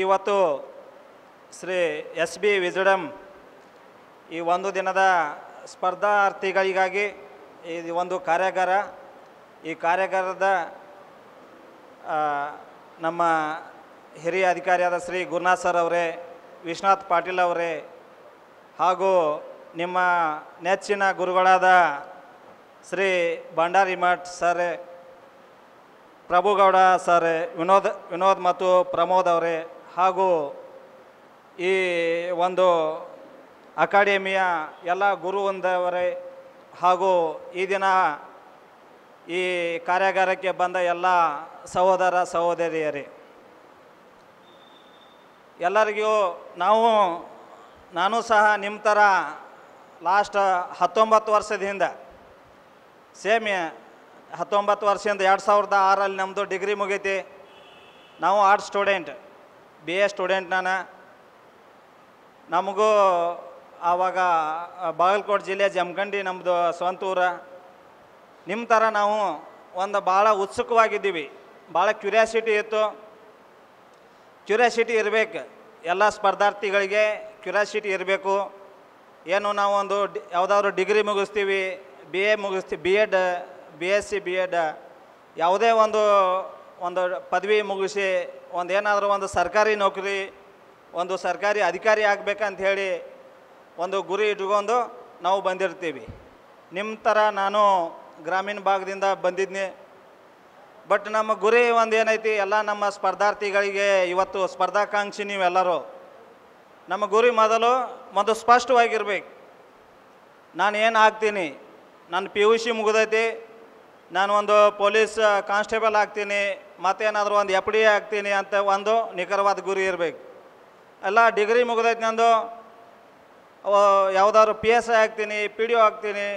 ಇವತ್ತು Shri S B ವಿಜಡಮ್ ಈ ಒಂದು ದಿನದ ಸ್ಪರ್ಧಾರ್ಥಿಗಳಿಗಾಗಿ ಇದು ಒಂದು ಕಾರ್ಯಾಗಾರ. ಈ ಕಾರ್ಯಾಗಾರದ ನಮ್ಮ ಹಿರಿಯ ಅಧಿಕಾರಿಯಾದ ಶ್ರೀ ಗುರುನಾಥ್ ಸರ್ ಅವರೇ, ವಿಶ್ವನಾಥ್ ಪಾಟೀಲ್ ಅವರೇ, ಹಾಗೂ ನಿಮ್ಮ ನೆಚ್ಚಿನ ಗುರುಗಳಾದ ಶ್ರೀ ಭಂಡಾರಿ ಮಠ್ ಸರ್, ಪ್ರಭುಗೌಡ ಸರ್, ವಿನೋದ್ ಮತ್ತು ಪ್ರಮೋದ್ ಅವರೇ, ಹಾಗೂ ಈ ಒಂದು ಅಕಾಡೆಮಿಯ ಎಲ್ಲ ಗುರುವೃಂದವರೇ, ಹಾಗೂ ಈ ದಿನ ಈ ಕಾರ್ಯಾಗಾರಕ್ಕೆ ಬಂದ ಎಲ್ಲ ಸಹೋದರ ಸಹೋದರಿಯರೇ, ಎಲ್ಲರಿಗೂ ನಾನು ಸಹ ನಿಮ್ಮ ಥರ ಲಾಸ್ಟ್ 19 ವರ್ಷದಿಂದ ಸೇಮ್ 19 ವರ್ಷದಿಂದ 2006 ನಮ್ಮದು ಡಿಗ್ರಿ ಮುಗೈತಿ. ನಾವು ಆರ್ಟ್ಸ್ ಸ್ಟೂಡೆಂಟ್, BA ಸ್ಟೂಡೆಂಟ್. ನಮಗೂ ಆವಾಗ ಬಾಗಲಕೋಟೆ ಜಿಲ್ಲೆ ಜಮಖಂಡಿ ನಮ್ಮದು ಸ್ವಂತ ಊರ. ನಿಮ್ಮ ಥರ ನಾವು ಒಂದು ಭಾಳ ಉತ್ಸುಕವಾಗಿದ್ದೀವಿ, ಭಾಳ ಕ್ಯೂರಿಯಾಸಿಟಿ ಇತ್ತು. ಕ್ಯೂರಿಯಾಸಿಟಿ ಇರಬೇಕು, ಎಲ್ಲ ಸ್ಪರ್ಧಾರ್ಥಿಗಳಿಗೆ ಕ್ಯೂರಿಯಾಸಿಟಿ ಇರಬೇಕು. ಏನು ನಾವು ಒಂದು ಯಾವುದಾದ್ರೂ ಡಿಗ್ರಿ ಮುಗಿಸ್ತೀವಿ, BA ಮುಗಿಸ್ತೀವಿ, B.Ed, BSc B.Ed, ಯಾವುದೇ ಒಂದು ಪದವಿ ಮುಗಿಸಿ ಏನಾದರೂ ಒಂದು ಸರ್ಕಾರಿ ನೌಕರಿ, ಒಂದು ಸರ್ಕಾರಿ ಅಧಿಕಾರಿ ಆಗಬೇಕಂತ ಹೇಳಿ ಒಂದು ಗುರಿ ಇಟ್ಕೊಂಡು ನಾವು ಬಂದಿರ್ತೀವಿ. ನಿಮ್ಮ ಥರ ನಾನು ಗ್ರಾಮೀಣ ಭಾಗದಿಂದ ಬಂದಿದ್ನಿ. ಬಟ್ ನಮ್ಮ ಗುರಿ ಒಂದು ಏನೈತಿ, ಎಲ್ಲ ನಮ್ಮ ಸ್ಪರ್ಧಾರ್ಥಿಗಳಿಗೆ ಇವತ್ತು ಸ್ಪರ್ಧಾಕಾಂಕ್ಷಿ ನೀವೆಲ್ಲರೂ, ನಮ್ಮ ಗುರಿ ಮೊದಲು ಸ್ಪಷ್ಟವಾಗಿರ್ಬೇಕು. ನಾನು ಏನು ಆಗ್ತೀನಿ, ನಾನು PUC ಮುಗಿದೈತಿ, ನಾನು ಒಂದು ಪೊಲೀಸ್ ಕಾನ್ಸ್ಟೇಬಲ್ ಆಗ್ತೀನಿ, ಮತ್ತೇನಾದರೂ ಒಂದು FD ಆಗ್ತೀನಿ ಅಂತ ಒಂದು ನಿಖರವಾದ ಗುರಿ ಇರಬೇಕು. ಎಲ್ಲ ಡಿಗ್ರಿ ಮುಗಿದೈತಿ, ನಂದು ಯಾವುದಾದ್ರು PSI ಆಗ್ತೀನಿ, PDO ಆಗ್ತೀನಿ,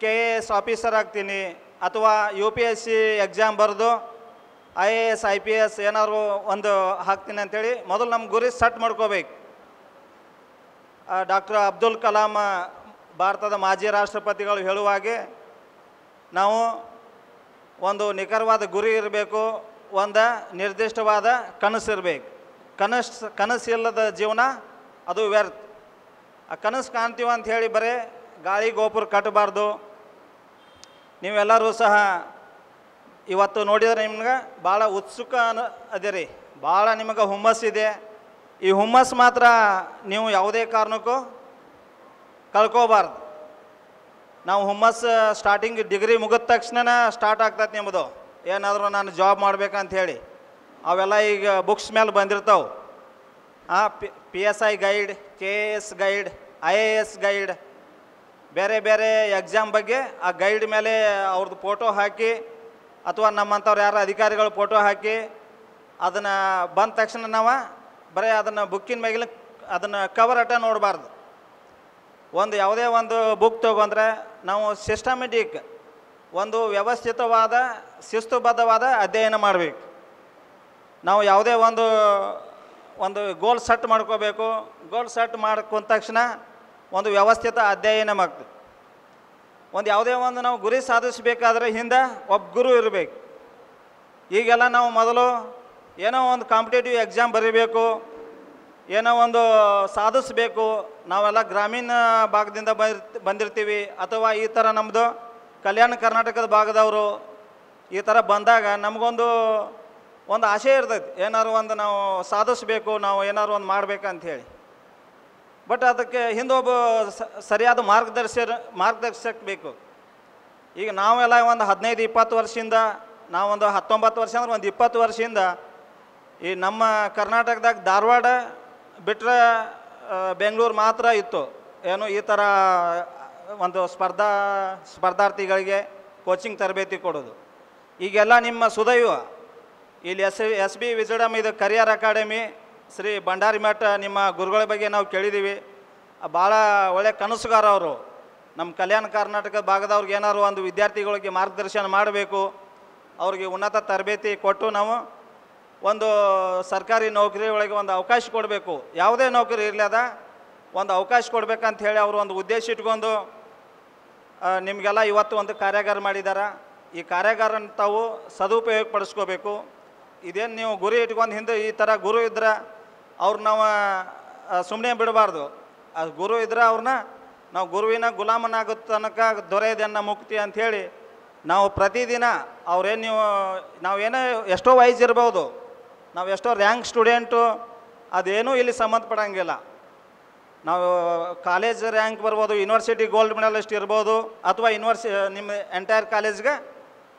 KAS ಆಫೀಸರ್ ಆಗ್ತೀನಿ, ಅಥವಾ UPSC ಎಕ್ಸಾಮ್ ಬರೆದು IAS IPS ಏನಾದ್ರು ಒಂದು ಹಾಕ್ತೀನಿ ಅಂಥೇಳಿ ಮೊದಲು ನಮ್ಮ ಗುರಿ ಸೆಟ್ ಮಾಡ್ಕೋಬೇಕು. ಡಾಕ್ಟರ್ ಅಬ್ದುಲ್ ಕಲಾಂ ಭಾರತದ ಮಾಜಿ ರಾಷ್ಟ್ರಪತಿಗಳು ಹೇಳುವಾಗೆ ನಾವು ಒಂದು ನಿಖರವಾದ ಗುರಿ ಇರಬೇಕು, ಒಂದು ನಿರ್ದಿಷ್ಟವಾದ ಕನಸು ಇರಬೇಕು. ಕನಸು ಇಲ್ಲದ ಜೀವನ ಅದು ವ್ಯರ್ಥ. ಆ ಕನಸು ಕಾಣ್ತೀವಿ ಅಂತ ಹೇಳಿ ಬರೀ ಗಾಳಿ ಗೋಪುರ ಕಟ್ಟಬಾರ್ದು. ನೀವೆಲ್ಲರೂ ಸಹ ಇವತ್ತು ನೋಡಿದರೆ ನಿಮ್ಗೆ ಭಾಳ ಉತ್ಸುಕ ಅದಿರಿ, ಭಾಳ ನಿಮಗೆ ಹುಮ್ಮಸ್ಸಿದೆ. ಈ ಹುಮ್ಮಸ್ಸು ಮಾತ್ರ ನೀವು ಯಾವುದೇ ಕಾರಣಕ್ಕೂ ಕಳ್ಕೋಬಾರ್ದು. ನಾವು ಹುಮ್ಮಸ್ಸು ಸ್ಟಾರ್ಟಿಂಗ್ ಡಿಗ್ರಿ ಮುಗಿದ ತಕ್ಷಣ ಸ್ಟಾರ್ಟ್ ಆಗ್ತದೆ ನಿಮ್ಮದು, ಏನಾದರೂ ನಾನು ಜಾಬ್ ಮಾಡ್ಬೇಕಂತ ಹೇಳಿ. ಅವೆಲ್ಲ ಈಗ ಬುಕ್ಸ್ ಮೇಲೆ ಬಂದಿರ್ತಾವೆ. PSI guide, KAS guide, IAS guide, ಬೇರೆ ಬೇರೆ ಎಕ್ಸಾಮ್ ಬಗ್ಗೆ ಆ ಗೈಡ್ ಮೇಲೆ ಅವ್ರದ್ದು ಫೋಟೋ ಹಾಕಿ, ಅಥವಾ ನಮ್ಮಂಥವ್ರು ಯಾರು ಅಧಿಕಾರಿಗಳು ಫೋಟೋ ಹಾಕಿ, ಅದನ್ನು ಬಂದ ತಕ್ಷಣ ನಾವು ಬರೀ ಅದನ್ನು ಬುಕ್ಕಿನ ಮೇಲೆ ಅದನ್ನು ಕವರ್ ಅಟ ನೋಡಬಾರ್ದು. ಯಾವುದೇ ಒಂದು ಬುಕ್ ತೊಗೊಂಡ್ರೆ ನಾವು ಸಿಸ್ಟಮೆಟಿಕ್, ಒಂದು ವ್ಯವಸ್ಥಿತವಾದ ಶಿಸ್ತುಬದ್ಧವಾದ ಅಧ್ಯಯನ ಮಾಡಬೇಕು. ನಾವು ಯಾವುದೇ ಒಂದು ಗೋಲ್ ಸೆಟ್ ಮಾಡ್ಕೋಬೇಕು. ಗೋಲ್ ಸೆಟ್ ಮಾಡ್ಕೊಂಡ ತಕ್ಷಣ ಒಂದು ವ್ಯವಸ್ಥಿತ ಅಧ್ಯಯನ ಮಾಡ್ತೀವಿ. ಯಾವುದೇ ಒಂದು ನಾವು ಗುರಿ ಸಾಧಿಸಬೇಕಾದ್ರೆ ಹಿಂದೆ ಒಬ್ಬ ಗುರು ಇರಬೇಕು. ಈಗೆಲ್ಲ ನಾವು ಮೊದಲು ಏನೋ ಒಂದು ಕಾಂಪಿಟೇಟಿವ್ ಎಕ್ಸಾಮ್ ಬರೀಬೇಕು, ಏನೋ ಒಂದು ಸಾಧಿಸಬೇಕು. ನಾವೆಲ್ಲ ಗ್ರಾಮೀಣ ಭಾಗದಿಂದ ಬಂದಿರ್ತೀವಿ, ಅಥವಾ ಈ ಥರ ನಮ್ಮದು ಕಲ್ಯಾಣ ಕರ್ನಾಟಕದ ಭಾಗದವರು ಈ ಥರ ಬಂದಾಗ ನಮಗೊಂದು ಆಸೆ ಇರ್ತೈತಿ, ಏನಾದ್ರು ಒಂದು ನಾವು ಸಾಧಿಸಬೇಕು, ನಾವು ಏನಾದ್ರು ಒಂದು ಮಾಡಬೇಕಂತ ಹೇಳಿ. ಬಟ್ ಅದಕ್ಕೆ ಹಿಂದೊಬ್ಬ ಸರಿಯಾದ ಮಾರ್ಗದರ್ಶಕ ಬೇಕು. ಈಗ ನಾವೆಲ್ಲ ಒಂದು 15-20 ವರ್ಷದಿಂದ, ನಾವೊಂದು 19 ವರ್ಷ ಅಂದ್ರೆ ಒಂದು 20 ವರ್ಷದಿಂದ ಈ ನಮ್ಮ ಕರ್ನಾಟಕದಾಗ ಧಾರವಾಡ ಬಿಟ್ಟರೆ ಬೆಂಗಳೂರು ಮಾತ್ರ ಇತ್ತು ಏನು ಈ ಥರ ಒಂದು ಸ್ಪರ್ಧಾರ್ಥಿಗಳಿಗೆ ಕೋಚಿಂಗ್ ತರಬೇತಿ ಕೊಡೋದು. ಈಗೆಲ್ಲ ನಿಮ್ಮ ಸುದೈವ ಇಲ್ಲಿ ಎಸ್ ಬಿ ವಿಜಡಮ್ ಇದು ಕರಿಯರ್ ಅಕಾಡೆಮಿ, ಶ್ರೀ ಭಂಡಾರಿ ಮಠ ನಿಮ್ಮ ಗುರುಗಳ ಬಗ್ಗೆ ನಾವು ಕೇಳಿದ್ದೀವಿ. ಭಾಳ ಒಳ್ಳೆ ಕನಸುಗಾರ ಅವರು. ನಮ್ಮ ಕಲ್ಯಾಣ ಕರ್ನಾಟಕ ಭಾಗದವ್ರಿಗೆ ಏನಾದ್ರು ಒಂದು ವಿದ್ಯಾರ್ಥಿಗಳಿಗೆ ಮಾರ್ಗದರ್ಶನ ಮಾಡಬೇಕು, ಅವ್ರಿಗೆ ಉನ್ನತ ತರಬೇತಿ ಕೊಟ್ಟು ನಾವು ಒಂದು ಸರ್ಕಾರಿ ನೌಕರಿ ಒಳಗೆ ಒಂದು ಅವಕಾಶ ಕೊಡಬೇಕು. ಯಾವುದೇ ನೌಕರಿ ಇರಲಿಲ್ಲ, ಒಂದು ಅವಕಾಶ ಕೊಡಬೇಕಂತ ಹೇಳಿ ಅವರು ಒಂದು ಉದ್ದೇಶ ಇಟ್ಕೊಂಡು ನಿಮಗೆಲ್ಲ ಇವತ್ತು ಒಂದು ಕಾರ್ಯಾಗಾರ ಮಾಡಿದ್ದಾರೆ. ಈ ಕಾರ್ಯಾಗಾರನ ತಾವು ಸದುಪಯೋಗ ಪಡಿಸ್ಕೋಬೇಕು. ಇದೇನು ನೀವು ಗುರಿ ಇಟ್ಕೊಂಡು ಹಿಂದೆ ಈ ಥರ ಗುರು ಇದ್ರೆ ಅವ್ರು ನಾವು ಸುಮ್ಮನೆ ಬಿಡಬಾರ್ದು. ಗುರು ಇದ್ರೆ ಅವ್ರನ್ನ ನಾವು ಗುರುವಿನ ಗುಲಾಮನಾಗೋ ತನಕ ದೊರೆಯದನ್ನ ಮುಕ್ತಿ ಅಂಥೇಳಿ ನಾವು ಪ್ರತಿದಿನ ಅವ್ರೇನು ನಾವೇನೋ ಎಷ್ಟೋ ವಯಸ್ಸು ಇರ್ಬೋದು, ನಾವು ಎಷ್ಟೋ ರ್ಯಾಂಕ್ ಸ್ಟೂಡೆಂಟು, ಅದೇನೂ ಇಲ್ಲಿ ಸಂಬಂಧಪಡೋಂಗಿಲ್ಲ. ನಾವು ಕಾಲೇಜ್ ರ್ಯಾಂಕ್ ಬರ್ಬೋದು, ಯೂನಿವರ್ಸಿಟಿ ಗೋಲ್ಡ್ ಮೆಡಲಿಸ್ಟ್ ಇರ್ಬೋದು, ಅಥವಾ ನಿಮ್ಮ ಎಂಟೈರ್ ಕಾಲೇಜ್ಗೆ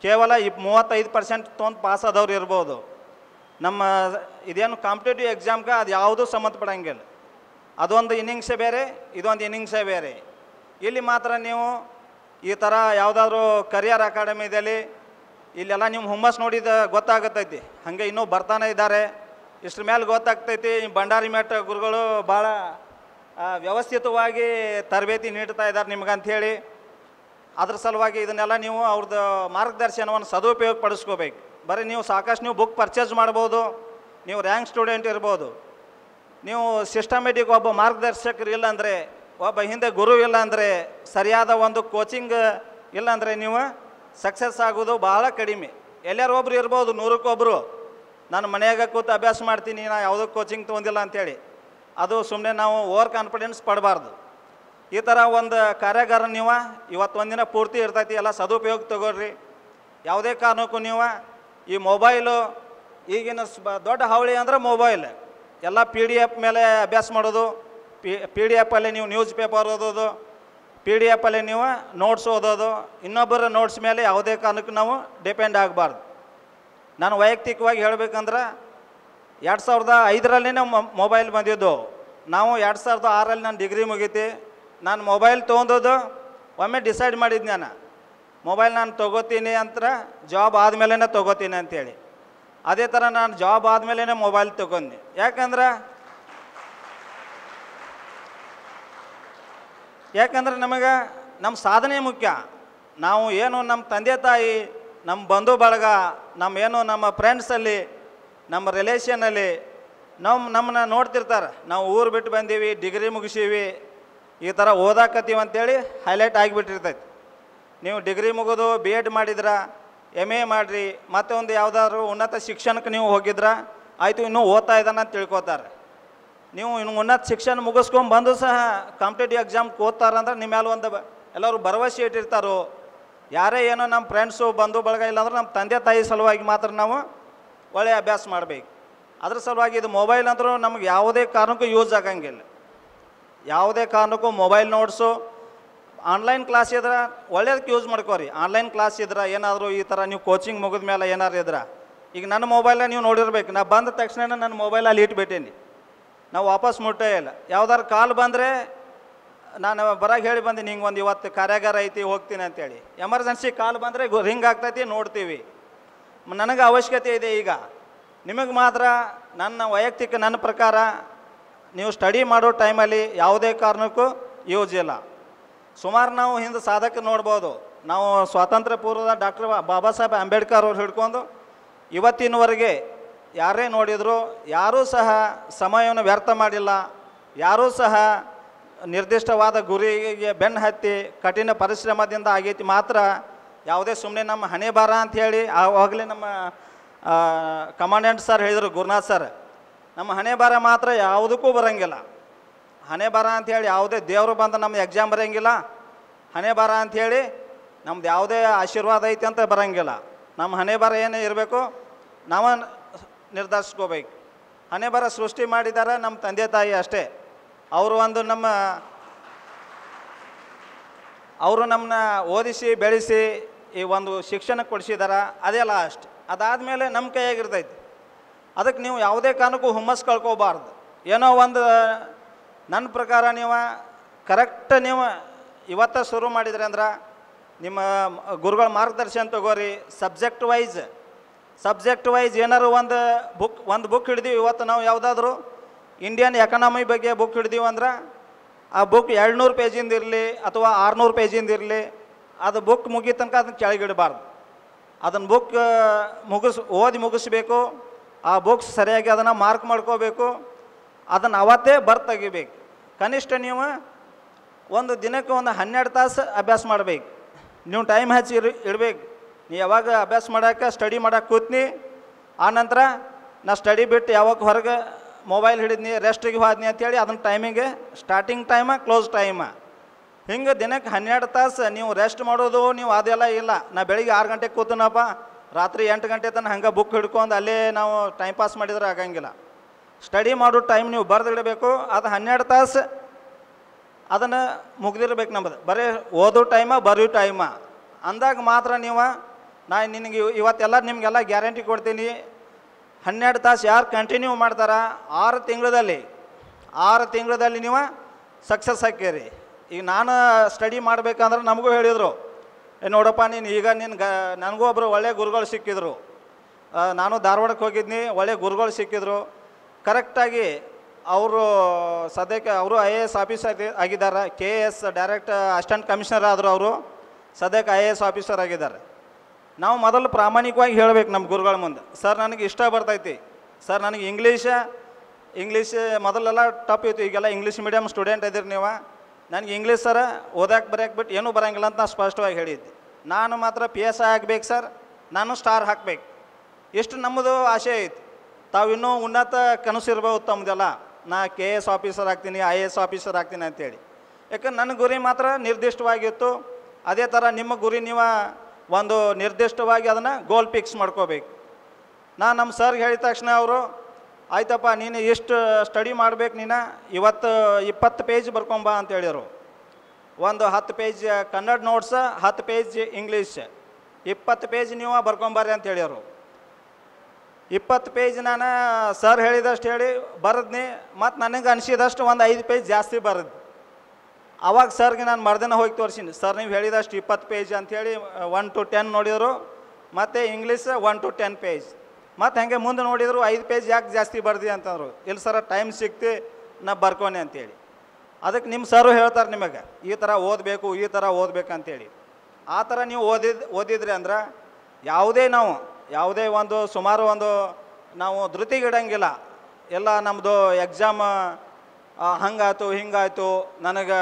ಕೇವಲ 35% ತೊಗೊಂಡು ಪಾಸ್ ಆದವ್ರು ಇರ್ಬೋದು. ನಮ್ಮ ಇದೇನು ಕಾಂಪಿಟೇಟಿವ್ ಎಕ್ಸಾಮ್ಗೆ ಅದು ಯಾವುದೂ ಸಂಬಂಧಪಡೋಂಗಿಲ್ಲ. ಅದೊಂದು ಇನ್ನಿಂಗ್ಸೇ ಬೇರೆ, ಇದೊಂದು ಇನ್ನಿಂಗ್ಸೇ ಬೇರೆ. ಇಲ್ಲಿ ಮಾತ್ರ ನೀವು ಈ ಥರ ಯಾವುದಾದ್ರೂ ಕರಿಯರ್ ಅಕಾಡೆಮಿದಲ್ಲಿ ಇಲ್ಲೆಲ್ಲ ನೀವು ಹುಮ್ಮಸ್ ನೋಡಿದ ಗೊತ್ತಾಗತ್ತೈತಿ. ಹಾಗೆ ಇನ್ನೂ ಬರ್ತಾನೆ ಇದ್ದಾರೆ. ಇಷ್ಟ್ರ ಮೇಲೆ ಗೊತ್ತಾಗ್ತೈತಿ ಭಂಡಾರಿ ಮಠ ಗುರುಗಳು ಭಾಳ ವ್ಯವಸ್ಥಿತವಾಗಿ ತರಬೇತಿ ನೀಡ್ತಾ ಇದ್ದಾರೆ ನಿಮ್ಗಂಥೇಳಿ. ಅದ್ರ ಸಲುವಾಗಿ ಇದನ್ನೆಲ್ಲ ನೀವು ಅವ್ರದ್ದು ಮಾರ್ಗದರ್ಶನವನ್ನು ಸದುಪಯೋಗ ಪಡಿಸ್ಕೋಬೇಕು. ಬರೀ ನೀವು ಸಾಕಷ್ಟು ನೀವು ಬುಕ್ ಪರ್ಚೇಸ್ ಮಾಡ್ಬೋದು, ನೀವು ರ್ಯಾಂಕ್ ಸ್ಟೂಡೆಂಟ್ ಇರ್ಬೋದು, ನೀವು ಸಿಸ್ಟಮೆಟಿಕ್ ಒಬ್ಬ ಮಾರ್ಗದರ್ಶಕರು ಇಲ್ಲಾಂದರೆ, ಒಬ್ಬ ಹಿಂದೆ ಗುರು ಇಲ್ಲಾಂದರೆ, ಸರಿಯಾದ ಒಂದು ಕೋಚಿಂಗ್ ಇಲ್ಲಾಂದರೆ ನೀವು ಸಕ್ಸಸ್ ಆಗೋದು ಭಾಳ ಕಡಿಮೆ. ಎಲ್ಲರೂ ಒಬ್ರು ಇರ್ಬೋದು, 100ಕ್ಕೊಬ್ರು ನಾನು ಮನೆಯಾಗ ಕೂತು ಅಭ್ಯಾಸ ಮಾಡ್ತೀನಿ, ನಾ ಯಾವುದೋ ಕೋಚಿಂಗ್ ತೊಗೊಂಡಿಲ್ಲ ಅಂಥೇಳಿ. ಅದು ಸುಮ್ಮನೆ ನಾವು ಓವರ್ ಕಾನ್ಫಿಡೆನ್ಸ್ ಪಡಬಾರ್ದು. ಈ ಥರ ಒಂದು ಕಾರ್ಯಾಗಾರ ನೀವು ಇವತ್ತು ಒಂದಿನ ಪೂರ್ತಿ ಇರ್ತೈತಿ, ಎಲ್ಲ ಸದುಪಯೋಗ ತಗೋರಿ. ಯಾವುದೇ ಕಾರಣಕ್ಕೂ ನೀವು ಈ ಮೊಬೈಲು ಈಗಿನ ದೊಡ್ಡ ಹಾವಳಿ ಅಂದ್ರೆ ಮೊಬೈಲ್. ಎಲ್ಲ PDF ಮೇಲೆ ಅಭ್ಯಾಸ ಮಾಡೋದು, PDF ಅಲ್ಲಿ ನೀವು ನ್ಯೂಸ್ ಪೇಪರ್ ಓದೋದು, PDF ಅಲ್ಲಿ ನೀವು ನೋಟ್ಸ್ ಓದೋದು, ಇನ್ನೊಬ್ಬರ ನೋಟ್ಸ್ ಮೇಲೆ ಯಾವುದೇ ಕಾರಣಕ್ಕೂ ನಾವು ಡಿಪೆಂಡ್ ಆಗಬಾರ್ದು. ನಾನು ವೈಯಕ್ತಿಕವಾಗಿ ಹೇಳಬೇಕಂದ್ರೆ 2005ರಲ್ಲೇ ಮೊಬೈಲ್ ಬಂದಿದ್ದು. ನಾವು 2006ರಲ್ಲಿ ನಾನು ಡಿಗ್ರಿ ಮುಗೀತಿ. ನಾನು ಮೊಬೈಲ್ ತೊಗೊಂಡೋದು ಒಮ್ಮೆ ಡಿಸೈಡ್ ಮಾಡಿದ್ದು, ನಾನು ಮೊಬೈಲ್ ನಾನು ತೊಗೋತೀನಿ ಅಂತ, ಜಾಬ್ ಆದಮೇಲೆ ತೊಗೋತೀನಿ ಅಂಥೇಳಿ. ಅದೇ ಥರ ನಾನು ಜಾಬ್ ಆದಮೇಲೆ ಮೊಬೈಲ್ ತೊಗೊಂಡು. ಯಾಕಂದ್ರೆ ನಮಗೆ ನಮ್ಮ ಸಾಧನೆ ಮುಖ್ಯ. ನಾವು ಏನು ನಮ್ಮ ತಂದೆ ತಾಯಿ, ನಮ್ಮ ಬಂಧು ಬಳಗ, ನಮ್ಮ ಫ್ರೆಂಡ್ಸಲ್ಲಿ, ನಮ್ಮ ರಿಲೇಷನಲ್ಲಿ ನಮ್ಮನ್ನ ನೋಡ್ತಿರ್ತಾರೆ. ನಾವು ಊರು ಬಿಟ್ಟು ಬಂದೀವಿ, ಡಿಗ್ರಿ ಮುಗಿಸೀವಿ, ಈ ಥರ ಓದಾಕತ್ತೀವಿ ಅಂತೇಳಿ ಹೈಲೈಟ್ ಆಗಿಬಿಟ್ಟಿರ್ತೈತಿ. ನೀವು ಡಿಗ್ರಿ ಮುಗಿದು BEd ಮಾಡಿದ್ರೆ, MA ಮಾಡಿರಿ, ಮತ್ತೆ ಒಂದು ಯಾವುದಾದ್ರು ಉನ್ನತ ಶಿಕ್ಷಣಕ್ಕೆ ನೀವು ಹೋಗಿದ್ರೆ ಆಯಿತು, ಇನ್ನೂ ಓದ್ತಾ ಇದ್ದಾನೆ ಅಂತ ತಿಳ್ಕೊತಾರೆ. ನೀವು ಇನ್ನು ಉನ್ನತ ಶಿಕ್ಷಣ ಮುಗಿಸ್ಕೊಂಡು ಬಂದು ಸಹ ಕಾಂಪಿಟೇಟಿವ್ ಎಕ್ಸಾಮ್ಗೆ ಓದ್ತಾರಂದ್ರೆ ನಿಮ್ಮ ಮೇಲೆ ಒಂದು ಎಲ್ಲರೂ ಭರವಸೆ ಇಟ್ಟಿರ್ತಾರೋ. ಯಾರೇ ಏನೋ ನಮ್ಮ ಫ್ರೆಂಡ್ಸು ಬಂಧು ಬಳಗ ಇಲ್ಲಾಂದ್ರೆ ನಮ್ಮ ತಂದೆ ತಾಯಿ ಸಲುವಾಗಿ ಮಾತ್ರ ನಾವು ಒಳ್ಳೆಯ ಅಭ್ಯಾಸ ಮಾಡಬೇಕು. ಅದ್ರ ಸಲುವಾಗಿ ಇದು ಮೊಬೈಲ್ ಅಂದರೂ ನಮಗೆ ಯಾವುದೇ ಕಾರಣಕ್ಕೂ ಯೂಸ್ ಆಗಂಗಿಲ್ಲ. ಯಾವುದೇ ಕಾರಣಕ್ಕೂ ಮೊಬೈಲ್ ನೋಟ್ಸು, ಆನ್ಲೈನ್ ಕ್ಲಾಸ್ ಇದ್ರೆ ಒಳ್ಳೇದಕ್ಕೆ ಯೂಸ್ ಮಾಡ್ಕೋರಿ. ಆನ್ಲೈನ್ ಕ್ಲಾಸ್ ಇದ್ರೆ ಏನಾದರೂ ಈ ಥರ ನೀವು ಕೋಚಿಂಗ್ ಮುಗಿದ ಮೇಲೆ ಏನಾದ್ರು ಇದ್ರೆ, ಈಗ ನನ್ನ ಮೊಬೈಲ ನೀವು ನೋಡಿರ್ಬೇಕು, ನಾ ಬಂದ ತಕ್ಷಣ ನನ್ನ ಮೊಬೈಲ್ ಅಲ್ಲಿ ಇಟ್ಬಿಟ್ಟೇನಿ, ನಾವು ವಾಪಸ್ ಮುಟ್ಟೇ ಇಲ್ಲ. ಯಾವ್ದಾದ್ರು ಕಾಲ್ ಬಂದರೆ ನಾನು ಬರಾಗ ಹೇಳಿ ಬಂದೀನಿ, ಹಿಂಗೆ ಒಂದು ಇವತ್ತು ಕಾರ್ಯಾಗಾರ ಐತಿ ಹೋಗ್ತೀನಿ ಅಂತೇಳಿ. ಎಮರ್ಜೆನ್ಸಿ ಕಾಲ್ ಬಂದರೆ ರಿಂಗ್ ಆಗ್ತೈತಿ, ನೋಡ್ತೀವಿ. ನನಗೆ ಅವಶ್ಯಕತೆ ಇದೆ. ಈಗ ನಿಮಗೆ ಮಾತ್ರ ನನ್ನ ಪ್ರಕಾರ ನೀವು ಸ್ಟಡಿ ಮಾಡೋ ಟೈಮಲ್ಲಿ ಯಾವುದೇ ಕಾರಣಕ್ಕೂ ಯೂಸ್ ಇಲ್ಲ. ಸುಮಾರು ನಾವು ಹಿಂದೆ ಸಾಧಕ ನೋಡ್ಬೋದು. ನಾವು ಸ್ವಾತಂತ್ರ್ಯ ಪೂರ್ವದ ಡಾಕ್ಟರ್ ಬಾಬಾ ಸಾಹೇಬ್ ಅಂಬೇಡ್ಕರ್ ಅವ್ರು ಹಿಡ್ಕೊಂಡು ಇವತ್ತಿನವರೆಗೆ ಯಾರೇ ನೋಡಿದ್ರು ಯಾರೂ ಸಹ ಸಮಯವನ್ನು ವ್ಯರ್ಥ ಮಾಡಿಲ್ಲ. ಯಾರೂ ಸಹ ನಿರ್ದಿಷ್ಟವಾದ ಗುರಿಗೆ ಬೆನ್ನು ಹತ್ತಿ ಕಠಿಣ ಪರಿಶ್ರಮದಿಂದ ಆಗೈತಿ ಮಾತ್ರ. ಯಾವುದೇ ಸುಮ್ಮನೆ ನಮ್ಮ ಹಣೆ ಬಾರ ಅಂಥೇಳಿ ಆವಾಗಲೇ ನಮ್ಮ ಕಮಾಂಡೆಂಟ್ ಸರ್ ಹೇಳಿದರು, ಗುರುನಾಥ್ ಸರ್, ನಮ್ಮ ಹಣೆ ಬಾರ ಮಾತ್ರ ಯಾವುದಕ್ಕೂ ಬರೋಂಗಿಲ್ಲ. ಹಣೆ ಬಾರ ಅಂಥೇಳಿ ಯಾವುದೇ ದೇವರು ಬಂದು ನಮ್ಮ ಎಕ್ಸಾಮ್ ಬರೋಂಗಿಲ್ಲ. ಹಣೆ ಬಾರ ಅಂಥೇಳಿ ನಮ್ದು ಯಾವುದೇ ಆಶೀರ್ವಾದ ಐತಿ ಅಂತ ಬರೋಂಗಿಲ್ಲ. ನಮ್ಮ ಹಣೆ ಬಾರ ಏನೇ ಇರಬೇಕು ನಾವು ನಿರ್ಧರಿಸ್ಕೋಬೇಕು. ಹಣೆ ಬಾರ ಸೃಷ್ಟಿ ಮಾಡಿದ್ದಾರೆ ನಮ್ಮ ತಂದೆ ತಾಯಿ ಅಷ್ಟೇ. ಅವರು ನಮ್ಮನ್ನ ಓದಿಸಿ ಬೆಳೆಸಿ ಈ ಒಂದು ಶಿಕ್ಷಣ ಕೊಡಿಸಿದಾರ, ಅದೇ ಲಾಸ್ಟ್. ಅದಾದಮೇಲೆ ನಮ್ಮ ಕೈಯಾಗಿರ್ತೈತಿ. ಅದಕ್ಕೆ ನೀವು ಯಾವುದೇ ಕಾರಣಕ್ಕೂ ಹುಮ್ಮಸ್ ಕಳ್ಕೋಬಾರ್ದು. ಏನೋ ಒಂದು ನನ್ನ ಪ್ರಕಾರ ನೀವು ಕರೆಕ್ಟ್ ನೀವು ಇವತ್ತ ಶುರು ಮಾಡಿದ್ರಿ ಅಂದ್ರೆ ನಿಮ್ಮ ಗುರುಗಳ ಮಾರ್ಗದರ್ಶನ ತಗೋರಿ. ಸಬ್ಜೆಕ್ಟ್ ವೈಸ್ ಏನಾರು ಒಂದು ಬುಕ್ ಹಿಡಿದೀವಿ. ಇವತ್ತು ನಾವು ಯಾವುದಾದ್ರೂ ಇಂಡಿಯನ್ ಎಕಾನಮಿ ಬಗ್ಗೆ ಬುಕ್ ಹಿಡಿದೀವಿ ಅಂದ್ರೆ ಆ ಬುಕ್ 200 ಪೇಜಿಂದ ಇರಲಿ ಅಥವಾ 600 ಪೇಜಿಂದ ಇರಲಿ, ಅದು ಬುಕ್ ಮುಗಿದ ತನಕ ಅದನ್ನು ಕೆಳಗಿಡಬಾರ್ದು. ಅದನ್ನು ಬುಕ್ ಓದಿ ಮುಗಿಸ್ಬೇಕು. ಆ ಬುಕ್ಸ್ ಸರಿಯಾಗಿ ಅದನ್ನು ಮಾರ್ಕ್ ಮಾಡ್ಕೋಬೇಕು. ಅದನ್ನು ಅವತ್ತೇ ತೆಗಿಬೇಕು. ಕನಿಷ್ಠ ನೀವು ಒಂದು ದಿನಕ್ಕೆ ಒಂದು 12 ತಾಸು ಅಭ್ಯಾಸ ಮಾಡಬೇಕು. ನೀವು ಟೈಮ್ ಹಚ್ಚಿ ಇಡಬೇಕು. ನೀವು ಯಾವಾಗ ಅಭ್ಯಾಸ ಮಾಡೋಕ್ಕೆ ಸ್ಟಡಿ ಮಾಡೋಕ್ಕೆ ಕೂತ್ನಿ, ಆನಂತರ ನಾ ಸ್ಟಡಿ ಬಿಟ್ಟು ಯಾವಾಗ ಹೊರಗೆ ಮೊಬೈಲ್ ಹಿಡಿದ್ನಿ ರೆಸ್ಟಿಗೆ ಹೋದ್ನಿ ಅಂತೇಳಿ ಅದನ್ನ ಟೈಮಿಗೆ ಸ್ಟಾರ್ಟಿಂಗ್ ಟೈಮ ಕ್ಲೋಸ್ ಟೈಮ ಹಿಂಗೆ ದಿನಕ್ಕೆ 12 ತಾಸು ನೀವು ರೆಸ್ಟ್ ಮಾಡೋದು ನೀವು ಅದೆಲ್ಲ ಇಲ್ಲ. ನಾ ಬೆಳಿಗ್ಗೆ 6 ಗಂಟೆಗೆ ಕೂತನಪ್ಪ ರಾತ್ರಿ 8 ಗಂಟೆ ತನಕ ಹಂಗೆ ಬುಕ್ ಹಿಡ್ಕೊಂಡು ಅಲ್ಲೇ ನಾವು ಟೈಮ್ ಪಾಸ್ ಮಾಡಿದ್ರೆ ಆಗಂಗಿಲ್ಲ. ಸ್ಟಡಿ ಮಾಡೋ ಟೈಮ್ ನೀವು ಬರೆದಿಡಬೇಕು. ಅದು 12 ತಾಸು ಅದನ್ನು ಮುಗ್ದಿರ್ಬೇಕು ನಮ್ಮದು. ಬರೀ ಓದೋ ಟೈಮ ಬರೆಯೋ ಟೈಮ ಅಂದಾಗ ಮಾತ್ರ ನೀವು ನಿನಗೆ ಇವತ್ತೆಲ್ಲ ನಿಮಗೆಲ್ಲ ಗ್ಯಾರಂಟಿ ಕೊಡ್ತೀನಿ. 12 ತಾಸು ಯಾರು ಕಂಟಿನ್ಯೂ ಮಾಡ್ತಾರ 6 ತಿಂಗಳಲ್ಲಿ ನೀವು ಸಕ್ಸಸ್ ಹಾಕೀರಿ. ಈಗ ನಾನು ಸ್ಟಡಿ ಮಾಡ್ಬೇಕಂದ್ರೆ ನಮಗೂ ಹೇಳಿದರು, ನೋಡಪ್ಪ ನೀನು ಈಗ ನನಗೂ ಒಬ್ಬರು ಒಳ್ಳೆಯ ಗುರುಗಳು ಸಿಕ್ಕಿದ್ರು. ನಾನು ಧಾರವಾಡಕ್ಕೆ ಹೋಗಿದ್ನಿ, ಒಳ್ಳೆಯ ಗುರುಗಳು ಸಿಕ್ಕಿದ್ರು. ಕರೆಕ್ಟಾಗಿ ಅವರು ಸದ್ಯಕ್ಕೆ ಅವರು IAS ಆಫೀಸರ್ ಆಗಿದ್ದಾರೆ. KAS ಡೈರೆಕ್ಟ್ ಅಸಿಸ್ಟೆಂಟ್ ಕಮಿಷನರ್ ಆದರು. ಅವರು ಸದ್ಯಕ್ಕೆ IAS ಆಫೀಸರ್ ಆಗಿದ್ದಾರೆ. ನಾವು ಮೊದಲು ಪ್ರಾಮಾಣಿಕವಾಗಿ ಹೇಳಬೇಕು ನಮ್ಮ ಗುರುಗಳ ಮುಂದೆ, ಸರ್ ನನಗೆ ಇಷ್ಟ ಬರ್ತೈತಿ, ಸರ್ ನನಗೆ ಇಂಗ್ಲೀಷ್ ಮೊದಲೆಲ್ಲ ಟಫ್ ಇತ್ತು, ಈಗೆಲ್ಲ ಇಂಗ್ಲೀಷ್ ಮೀಡಿಯಮ್ ಸ್ಟೂಡೆಂಟ್ ಇದ್ದೀರಿ ನೀವು, ನನಗೆ ಇಂಗ್ಲೀಷ್ ಸರ ಓದಕ್ಕೆ ಬರೆಯಕ್ಕೆ ಬಿಟ್ಟು ಏನೂ ಬರೋಂಗಿಲ್ಲ ಅಂತ ನಾನು ಸ್ಪಷ್ಟವಾಗಿ ಹೇಳಿದ್ದೆ. ನಾನು ಮಾತ್ರ PSI ಆಗಬೇಕು ಸರ್, ನಾನು ಸ್ಟಾರ್ ಹಾಕಬೇಕು, ಎಷ್ಟು ನಮ್ಮದು ಆಸೆ ಐತಿ. ತಾವು ಇನ್ನೂ ಉನ್ನತ ಕನಸು ಇರ್ಬೋದು ತಮ್ಮದೆಲ್ಲ, ನಾ KAS ಆಫೀಸರ್ ಆಗ್ತೀನಿ, IAS ಆಫೀಸರ್ ಆಗ್ತೀನಿ ಅಂತೇಳಿ. ಯಾಕಂದ್ರೆ ನನ್ನ ಗುರಿ ಮಾತ್ರ ನಿರ್ದಿಷ್ಟವಾಗಿತ್ತು. ಅದೇ ಥರ ನಿಮ್ಮ ಗುರಿ ನೀವು ಒಂದು ನಿರ್ದಿಷ್ಟವಾಗಿ ಅದನ್ನು ಗೋಲ್ ಫಿಕ್ಸ್ ಮಾಡ್ಕೋಬೇಕು. ನಮ್ಮ ಸರ್ಗೆ ಹೇಳಿದ ತಕ್ಷಣ ಅವರು ಆಯ್ತಪ್ಪ ನೀನು ಎಷ್ಟು ಸ್ಟಡಿ ಮಾಡ್ಬೇಕು, ನೀನು ಇವತ್ತು 20 ಪೇಜ್ ಬರ್ಕೊಂಬ ಅಂತ ಹೇಳಿದರು. ಒಂದು 10 page Kannada notes, 10 page English, 20 page ನೀವು ಬರ್ಕೊಂಬರ್ರಿ ಅಂತ ಹೇಳ್ಯಾರು. 20 ಪೇಜ್ ನಾನು ಸರ್ ಹೇಳಿದಷ್ಟು ಹೇಳಿ ಬರೆದ್ನಿ. ಮತ್ತು ನನಗೆ ಅನಿಸಿದಷ್ಟು ಒಂದು 5 ಪೇಜ್ ಜಾಸ್ತಿ ಬರೆದು ಅವಾಗ ಸರ್ಗೆ ನಾನು ಮರ್ದಿನ ಹೋಗಿ ತೋರಿಸಿನಿ. ಸರ್ ನೀವು ಹೇಳಿದಷ್ಟು 20 ಪೇಜ್ ಅಂಥೇಳಿ 1 to 10 ನೋಡಿದರು. ಮತ್ತು ಇಂಗ್ಲೀಷ್ 1 to 10 ಪೇಜ್. ಮತ್ತು ಹಾಗೆ ಮುಂದೆ ನೋಡಿದರು 5 ಪೇಜ್ ಯಾಕೆ ಜಾಸ್ತಿ ಬರ್ದಿ ಅಂತಂದರು. ಇಲ್ಲ ಸರ ಟೈಮ್ ಸಿಕ್ತಿ ನಾ ಬರ್ಕೊನೆ ಅಂತೇಳಿ. ಅದಕ್ಕೆ ನಿಮ್ಮ ಸರು ಹೇಳ್ತಾರೆ ನಿಮಗೆ ಈ ಥರ ಓದಬೇಕಂತೇಳಿ. ಆ ಥರ ನೀವು ಓದಿದ್ರಿ ಅಂದ್ರೆ ಯಾವುದೇ ಒಂದು ಸುಮಾರು ನಾವು ಧೃತಿಗಿಡಂಗಿಲ್ಲ. ಎಲ್ಲ ನಮ್ಮದು ಎಕ್ಸಾಮ್ ಹಂಗಾಯ್ತು ಹಿಂಗಾಯ್ತು, ನನಗೆ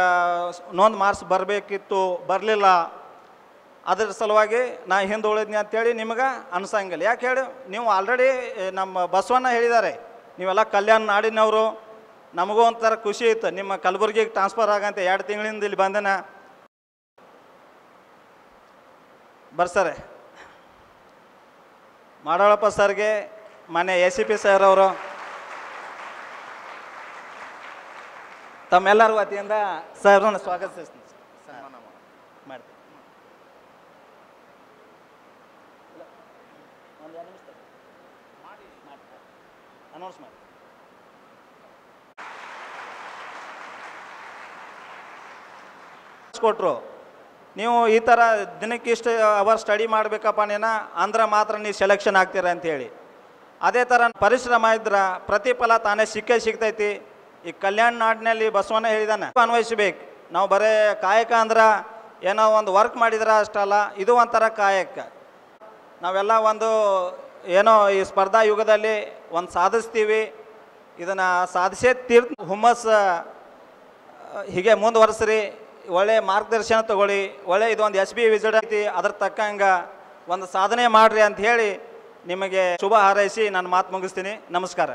ಇನ್ನೊಂದು ಮಾರ್ಕ್ಸ್ ಬರಬೇಕಿತ್ತು ಬರಲಿಲ್ಲ, ಅದ್ರ ಸಲುವಾಗಿ ನಾ ಹಿಂದೆ ಉಳಿದ್ನಿ ಅಂತೇಳಿ ನಿಮಗೆ ಅನ್ಸಂಗಿಲ್ಲ. ಯಾಕೆ ಹೇಳಿ, ನೀವು ಆಲ್ರೆಡಿ ನಮ್ಮ ಬಸವಣ್ಣ ಹೇಳಿದ್ದಾರೆ, ನೀವೆಲ್ಲ ಕಲ್ಯಾಣ ನಾಡಿನವರು. ನಮಗೂ ಒಂಥರ ಖುಷಿ ಇತ್ತು ನಿಮ್ಮ ಕಲಬುರಗಿಗೆ ಟ್ರಾನ್ಸ್ಫರ್ ಆಗಂತೆ. 2 ತಿಂಗಳಿಂದ ಇಲ್ಲಿ ಬಂದನ ಬರ್ಸರೆ ಮಾಡಾಳಪ್ಪ ಸರ್ಗೆ, ಮನೆ ACP ಸರ್ ಅವರು ತಮ್ಮೆಲ್ಲರ ವತಿಯಿಂದ ಸರ್ನ ಸ್ವಾಗತಿಸ್ತೀನಿ. ಮಾಡ್ತೀನಿ. ಅನೌನ್ಸ್ ಮಾಡಿ. ಕೊಟ್ಟರು ನೀವು ಈ ಥರ ದಿನಕ್ಕೆ ಇಷ್ಟು ಅವರ್ ಸ್ಟಡಿ ಮಾಡಬೇಕಪ್ಪ ನೀನು ಅಂದ್ರೆ ಮಾತ್ರ ನೀವು ಸೆಲೆಕ್ಷನ್ ಆಗ್ತೀರ ಅಂಥೇಳಿ. ಅದೇ ಥರ ಪರಿಶ್ರಮ ಇದ್ರೆ ಪ್ರತಿಫಲ ತಾನೇ ಸಿಗ್ತೈತಿ. ಈ ಕಲ್ಯಾಣ ನಾಡಿನಲ್ಲಿ ಬಸವಣ್ಣ ಹೇಳಿದಾನೆ ಅನ್ವಯಿಸ್ಬೇಕು. ನಾವು ಬರೀ ಕಾಯಕ ಅಂದ್ರೆ ಏನೋ ಒಂದು ವರ್ಕ್ ಮಾಡಿದ್ರೆ ಅಷ್ಟಲ್ಲ, ಇದು ಒಂಥರ ಕಾಯಕ. ನಾವೆಲ್ಲ ಏನೋ ಈ ಸ್ಪರ್ಧಾ ಯುಗದಲ್ಲಿ ಒಂದು ಸಾಧಿಸ್ತೀವಿ, ಇದನ್ನು ಸಾಧಿಸೇ ಹುಮ್ಮಸ್ ಹೀಗೆ ಮುಂದುವರೆಸ್ರಿ. ಒಳ್ಳೆ ಮಾರ್ಗದರ್ಶನ ತಗೊಳ್ಳಿ. ಇದೊಂದು SB ವಿಸಿಟ್ ಐತಿ, ಅದ್ರ ತಕ್ಕಂಗೆ ಒಂದು ಸಾಧನೆ ಮಾಡಿರಿ ಅಂತ ಹೇಳಿ ನಿಮಗೆ ಶುಭ ಹಾರೈಸಿ ನಾನು ಮಾತು ಮುಗಿಸ್ತೀನಿ. ನಮಸ್ಕಾರ.